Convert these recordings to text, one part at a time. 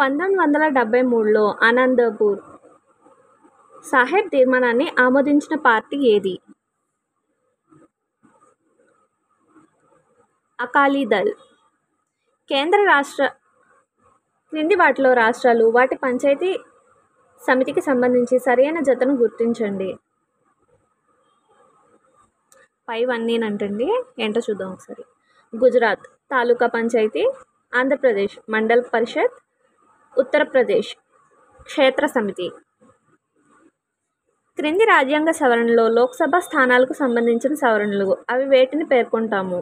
1973లో ఆనందపూర్ సాహెబ్ తీర్మానాన్ని ఆమోదించిన పార్టీ ఏది? అకాలీదళ్. కేంద్ర రాష్ట్ర క్రింది వాటిలో రాష్ట్రాలు వాటి పంచాయతీ సమితికి సంబంధించి సరైన జతను గుర్తించండి. పైవన్నీనంటండి, ఏంటో చూద్దాం ఒకసారి. గుజరాత్ తాలూకా పంచాయతీ, ఆంధ్రప్రదేశ్ మండల పరిషత్, ఉత్తరప్రదేశ్ క్షేత్ర సమితి. క్రింది రాజ్యాంగ సవరణలో లోక్సభ స్థానాలకు సంబంధించిన సవరణలు అవి వేటిని పేర్కొంటాము?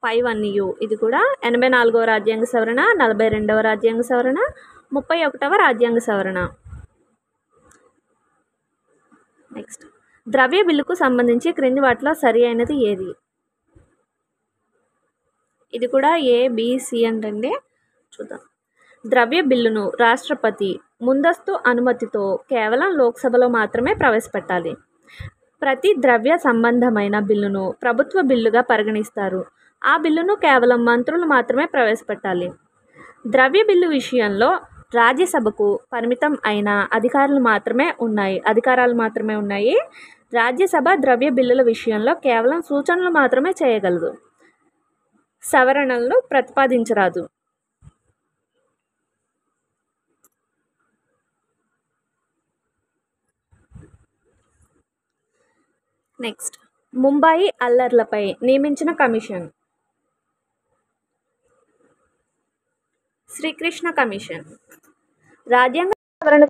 పైవన్నీయు. ఇది కూడా 84వ రాజ్యాంగ సవరణ, 42వ రాజ్యాంగ సవరణ, 31వ రాజ్యాంగ సవరణ. నెక్స్ట్, ద్రవ్య బిల్లుకు సంబంధించి క్రింది వాటిలో సరి అయినది ఏది? ఇది కూడా ABC అంటండి, చూద్దాం. ద్రవ్య బిల్లును రాష్ట్రపతి ముందస్తు అనుమతితో కేవలం లోక్సభలో మాత్రమే ప్రవేశపెట్టాలి. ప్రతి ద్రవ్య సంబంధమైన బిల్లును ప్రభుత్వ బిల్లుగా పరిగణిస్తారు. ఆ బిల్లును కేవలం మంత్రులు మాత్రమే ప్రవేశపెట్టాలి. ద్రవ్య బిల్లు విషయంలో రాజ్యసభకు పరిమితం అయిన అధికారాలు మాత్రమే ఉన్నాయి. రాజ్యసభ ద్రవ్య బిల్లుల విషయంలో కేవలం సూచనలు మాత్రమే చేయగలదు, సవరణలను ప్రతిపాదించరాదు. నెక్స్ట్, ముంబాయి అల్లర్లపై నియమించిన కమిషన్. శ్రీకృష్ణ కమిషన్. రాజ్యాంగ సవరణ